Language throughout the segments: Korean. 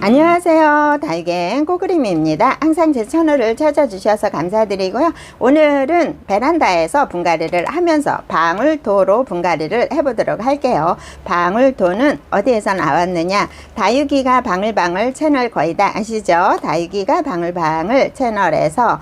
안녕하세요. 달갱 꼬그림입니다. 항상 제 채널을 찾아주셔서 감사드리고요. 오늘은 베란다에서 분갈이를 하면서 방울토로 분갈이를 해보도록 할게요. 방울토는 어디에서 나왔느냐? 다육이가 방울방울 채널 거의 다 아시죠? 다육이가 방울방울 채널에서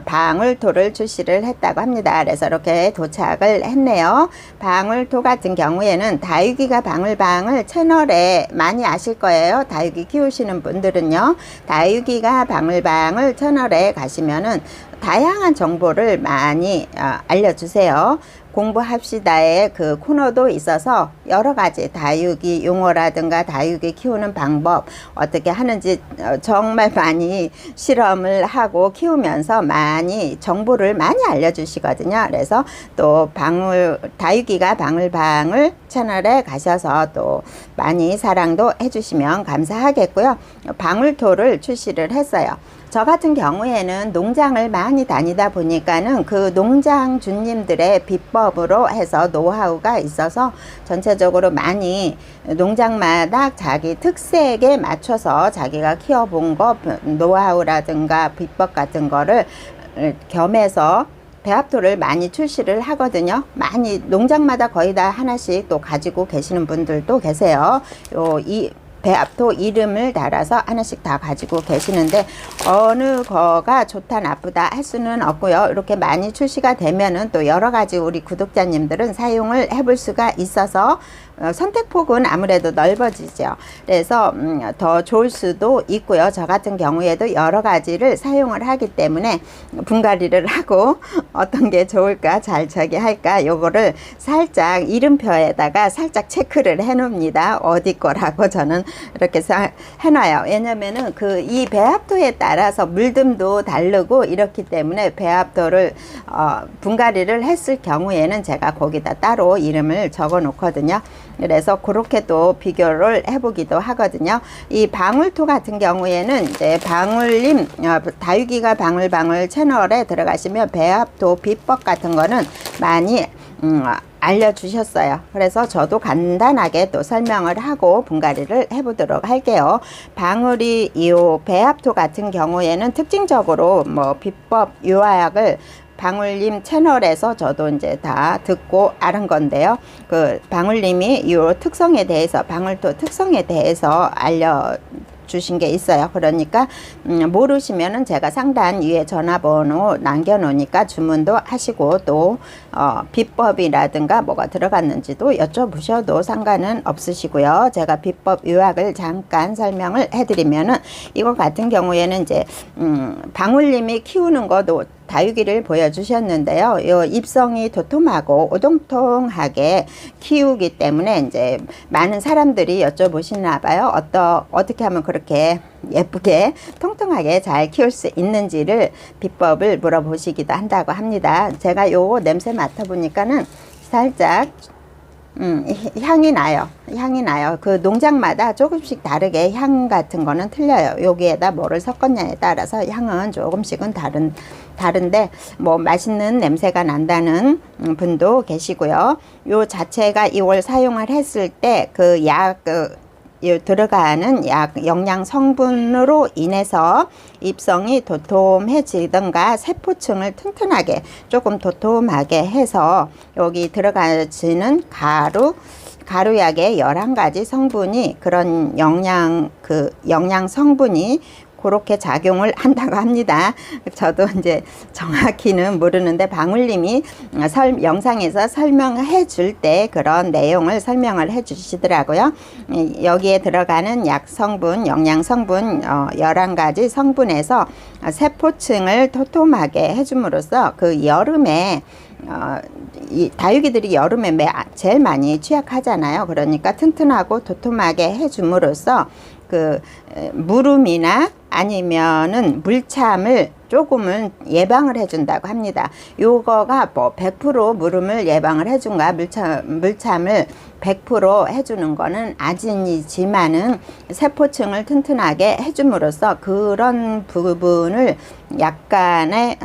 방울토를 출시를 했다고 합니다. 그래서 이렇게 도착을 했네요. 방울토 같은 경우에는 다육이가 방울방울 채널에 많이 아실 거예요. 다육이 키우시는 분들은요, 다육이가 방울방울 채널에 가시면은 다양한 정보를 많이 알려주세요. 공부합시다의 그 코너도 있어서 여러가지 다육이 용어라든가 다육이 키우는 방법 어떻게 하는지 정말 많이 실험을 하고 키우면서 많이 정보를 많이 알려주시거든요. 그래서 또 다육이가 방울방울 채널에 가셔서 또 많이 사랑도 해주시면 감사하겠고요. 방울토를 출시를 했어요. 저 같은 경우에는 농장을 많이 다니다 보니까는 그 농장 주님들의 비법으로 해서 노하우가 있어서 전체적으로 많이 농장마다 자기 특색에 맞춰서 자기가 키워본 거 노하우라든가 비법 같은 거를 겸해서 배합토를 많이 출시를 하거든요. 많이 농장마다 거의 다 하나씩 또 가지고 계시는 분들도 계세요. 배합토 이름을 달아서 하나씩 다 가지고 계시는데 어느 거가 좋다 나쁘다 할 수는 없고요. 이렇게 많이 출시가 되면은 또 여러 가지 우리 구독자님들은 사용을 해볼 수가 있어서 선택폭은 아무래도 넓어지죠. 그래서 더 좋을 수도 있고요. 저 같은 경우에도 여러 가지를 사용을 하기 때문에 분갈이를 하고 어떤 게 좋을까 잘 할까 요거를 살짝 이름표에다가 살짝 체크를 해 놓습니다. 어디 거라고 저는 이렇게 해놔요. 왜냐면은 이 배합토에 따라서 물듬도 다르고 이렇기 때문에 배합토를 분갈이를 했을 경우에는 제가 거기다 따로 이름을 적어 놓거든요. 그래서 그렇게 또 비교를 해보기도 하거든요. 이 방울토 같은 경우에는 이제 방울님 다육이가 방울방울 채널에 들어가시면 배합토 비법 같은 거는 많이 알려주셨어요. 그래서 저도 간단하게 또 설명을 하고 분갈이를 해보도록 할게요. 방울이 이 배합토 같은 경우에는 특징적으로 뭐 비법 유아약을 방울님 채널에서 저도 이제 다 듣고 알은 건데요. 그 방울님이 이 특성에 대해서 방울토 특성에 대해서 주신 게 있어요. 그러니까 모르시면은 제가 상단 위에 전화번호 남겨 놓으니까 주문도 하시고 또 비법이라든가 뭐가 들어갔는지도 여쭤보셔도 상관은 없으시고요. 제가 비법 요약을 잠깐 설명을 해드리면은 이거 같은 경우에는 이제 방울님이 키우는 것도 다육이를 보여주셨는데요. 요 잎성이 도톰하고 오동통하게 키우기 때문에 이제 많은 사람들이 여쭤보시나 봐요. 어떻게 하면 그렇게 예쁘게 통통하게 잘 키울 수 있는지를 비법을 물어보시기도 한다고 합니다. 제가 요 냄새 맡아보니까는 살짝 향이 나요. 그 농장마다 조금씩 다르게 향 같은 거는 틀려요. 여기에다 뭐를 섞었냐에 따라서 향은 조금씩은 다른데 뭐 맛있는 냄새가 난다는 분도 계시고요. 요 자체가 이걸 사용을 했을 때 들어가는 영양 성분으로 인해서 잎성이 도톰해지던가 세포층을 튼튼하게 조금 도톰하게 해서 여기 들어가지는 가루약의 11가지 성분이 그런 영양 성분이 그렇게 작용을 한다고 합니다. 저도 이제 정확히는 모르는데 방울님이 영상에서 설명해 줄 때 그런 내용을 설명을 해 주시더라고요. 여기에 들어가는 영양 성분 11가지 성분에서 세포층을 도톰하게 해줌으로써 그 여름에 이 다육이들이 여름에 제일 많이 취약하잖아요. 그러니까 튼튼하고 도톰하게 해줌으로써 그 무름이나 아니면은 물참을 조금은 예방을 해준다고 합니다. 요거가 뭐 100% 물음을 예방을 해준가 물참을 100% 해주는 거는 아니지만은 세포층을 튼튼하게 해줌으로써 그런 부분을 약간의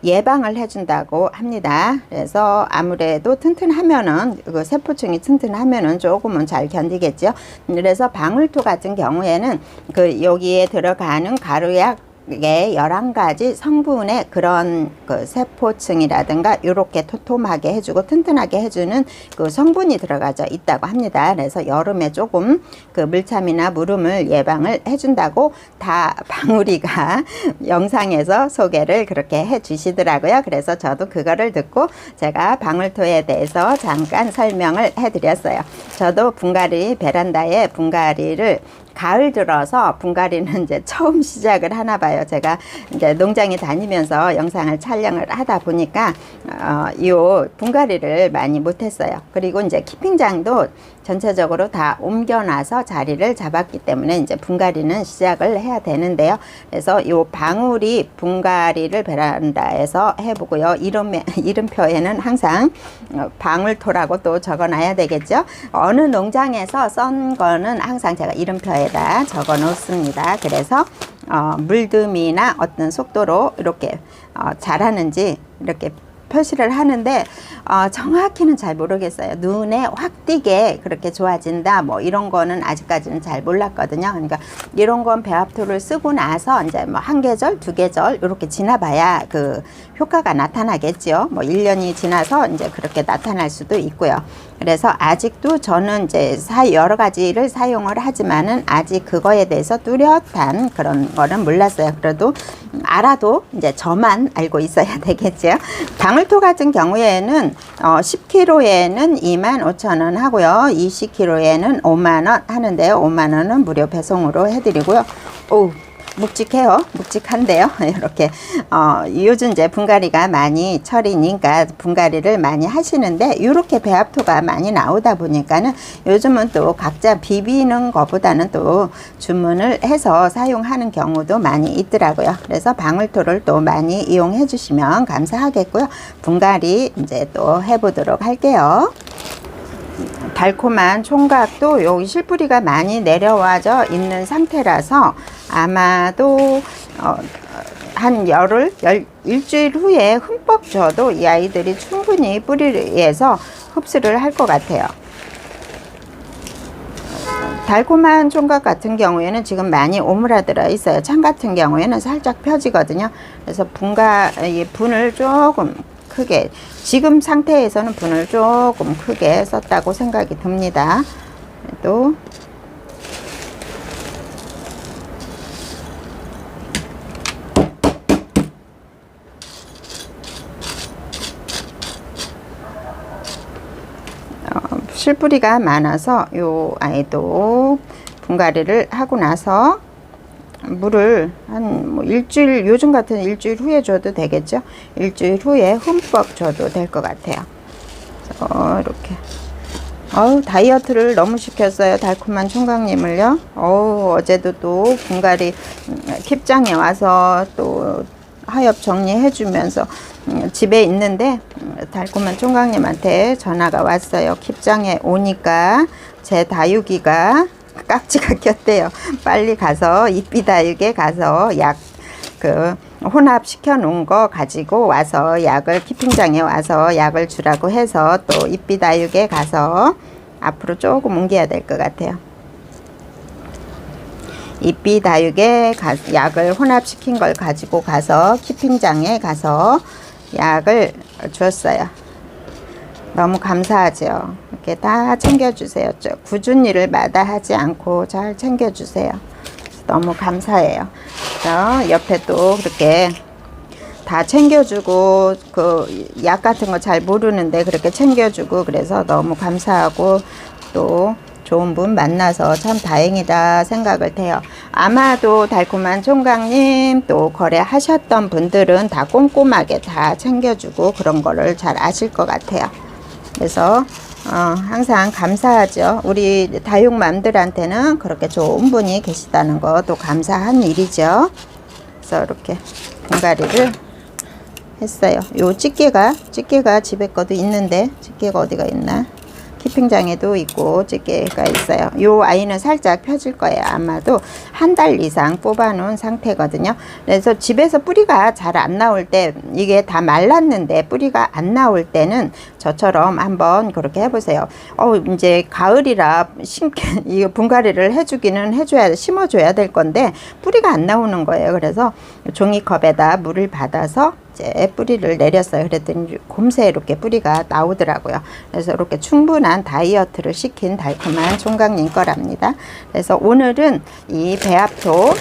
예방을 해준다고 합니다. 그래서 아무래도 튼튼하면은 그 세포층이 튼튼하면은 조금은 잘 견디겠죠. 그래서 방울토 같은 경우에는 그 여기에 들어가는 가루약 11가지 성분의 그런 그 세포층이라든가 이렇게 토톰하게 해주고 튼튼하게 해주는 그 성분이 들어가져 있다고 합니다. 그래서 여름에 조금 그 물참이나 물음을 예방을 해준다고 다 방울이가 영상에서 소개를 그렇게 해 주시더라고요. 그래서 저도 그거를 듣고 제가 방울토에 대해서 잠깐 설명을 해 드렸어요. 저도 분갈이 베란다에 분갈이를 가을 들어서 분갈이는 이제 처음 시작을 하나 봐요. 제가 이제 농장에 다니면서 영상을 촬영을 하다 보니까 요 분갈이를 많이 못했어요. 그리고 이제 키핑장도 전체적으로 다 옮겨놔서 자리를 잡았기 때문에 이제 분갈이는 시작을 해야 되는데요. 그래서 요 방울이 분갈이를 베란다에서 해보고요. 이름표에는 항상 방울토라고 또 적어놔야 되겠죠. 어느 농장에서 썬 거는 항상 제가 이름표에다 적어 놓습니다. 그래서 물듬이나 어떤 속도로 이렇게 자라는지 이렇게 표시를 하는데 정확히는 잘 모르겠어요. 눈에 확 띄게 그렇게 좋아진다 뭐 이런 거는 아직까지는 잘 몰랐거든요. 그러니까 이런 건 배합토를 쓰고 나서 이제 뭐 한 계절, 두 계절 이렇게 지나봐야 그 효과가 나타나겠죠. 뭐 1년이 지나서 이제 그렇게 나타날 수도 있고요. 그래서 아직도 저는 이제 여러 가지를 사용을 하지만은 아직 그거에 대해서 뚜렷한 그런 거는 몰랐어요. 그래도 알아도 이제 저만 알고 있어야 되겠죠. 방울토 같은 경우에는 10kg에는 25,000원 하고요. 20kg에는 5만원 하는데요. 5만원은 무료 배송으로 해드리고요. 오, 묵직해요. 묵직한데요. 이렇게 요즘 이제 분갈이가 많이 철이니까 분갈이를 많이 하시는데 이렇게 배합토가 많이 나오다 보니까는 요즘은 또 각자 비비는 것보다는 또 주문을 해서 사용하는 경우도 많이 있더라고요. 그래서 방울토를 또 많이 이용해 주시면 감사하겠고요. 분갈이 이제 또 해보도록 할게요. 달콤한 총각도 여기 실뿌리가 많이 내려와져 있는 상태라서 아마도 한 일주일 후에 흠뻑 줘도 이 아이들이 충분히 뿌리에서 흡수를 할 것 같아요. 달콤한 총각 같은 경우에는 지금 많이 오므라들어 있어요. 참 같은 경우에는 살짝 펴지거든요. 그래서 분을 조금 크게, 지금 상태에서는 분을 조금 크게 썼다고 생각이 듭니다. 또 실뿌리가 많아서 요 아이도 분갈이를 하고 나서 물을 한 뭐 일주일, 요즘 같은 일주일 후에 줘도 되겠죠. 일주일 후에 흠뻑 줘도 될 것 같아요. 이렇게 다이어트를 너무 시켰어요. 달콤한 총각님을요. 어제도 또 분갈이 킵장에 와서 또 하엽 정리해 주면서 집에 있는데 달콤한 총각님한테 전화가 왔어요. 킵장에 오니까 제 다육이가 깍지가 꼈대요. 빨리 가서 이삐다육에 가서 혼합 시켜 놓은 거 가지고 와서 약을 키핑장에 와서 약을 주라고 해서 또 이삐다육에 가서 앞으로 조금 옮겨야 될 것 같아요. 이삐다육에 약을 혼합시킨 걸 가지고 가서 키핑장에 가서 약을 줬어요. 너무 감사하죠. 이렇게 다 챙겨주세요. 굳은 일을 마다하지 않고 잘 챙겨주세요. 너무 감사해요. 그래서 옆에 또 그렇게 다 챙겨주고 그 약 같은 거 잘 모르는데 그렇게 챙겨주고 그래서 너무 감사하고 또 좋은 분 만나서 참 다행이다 생각을 해요. 아마도 달콤한 총각님 또 거래하셨던 분들은 다 꼼꼼하게 다 챙겨주고 그런 거를 잘 아실 것 같아요. 그래서 항상 감사하죠. 우리 다육맘들한테는 그렇게 좋은 분이 계시다는 것도 감사한 일이죠. 그래서 이렇게 분갈이를 했어요. 요 집게가 집에 거도 있는데 집게가 어디가 있나? 키핑장에도 있고 집게가 있어요. 요 아이는 살짝 펴질 거예요. 아마도 한 달 이상 뽑아 놓은 상태거든요. 그래서 집에서 뿌리가 잘 안 나올 때, 이게 다 말랐는데 뿌리가 안 나올 때는 저처럼 한번 그렇게 해보세요. 이제 가을이라 이거 분갈이를 해주기는 심어줘야 될 건데 뿌리가 안 나오는 거예요. 그래서 종이컵에다 물을 받아서 이제 뿌리를 내렸어요. 그랬더니 곰새 이렇게 뿌리가 나오더라고요. 그래서 이렇게 충분한 다이어트를 시킨 달콤한 총각님 거랍니다. 그래서 오늘은 이 배합토,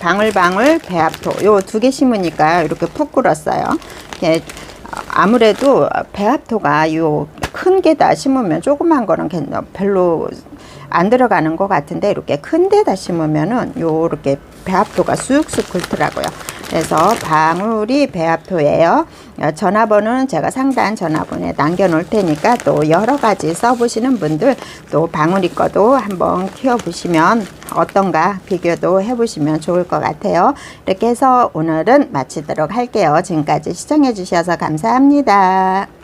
방울방울 배합토 요 2개 심으니까 이렇게 푹 끓었어요. 아무래도 배합토가 요 큰 게다 심으면 조그만 거는 별로 안 들어가는 것 같은데 이렇게 큰 데다 심으면은 요렇게 배합토가 쑥쑥 굵더라고요. 그래서 방울이 배합토예요. 전화번호는 제가 상단 전화번호에 남겨 놓을 테니까 또 여러 가지 써보시는 분들 또 방울이 거도 한번 키워 보시면 어떤가 비교도 해보시면 좋을 것 같아요. 이렇게 해서 오늘은 마치도록 할게요. 지금까지 시청해 주셔서 감사합니다.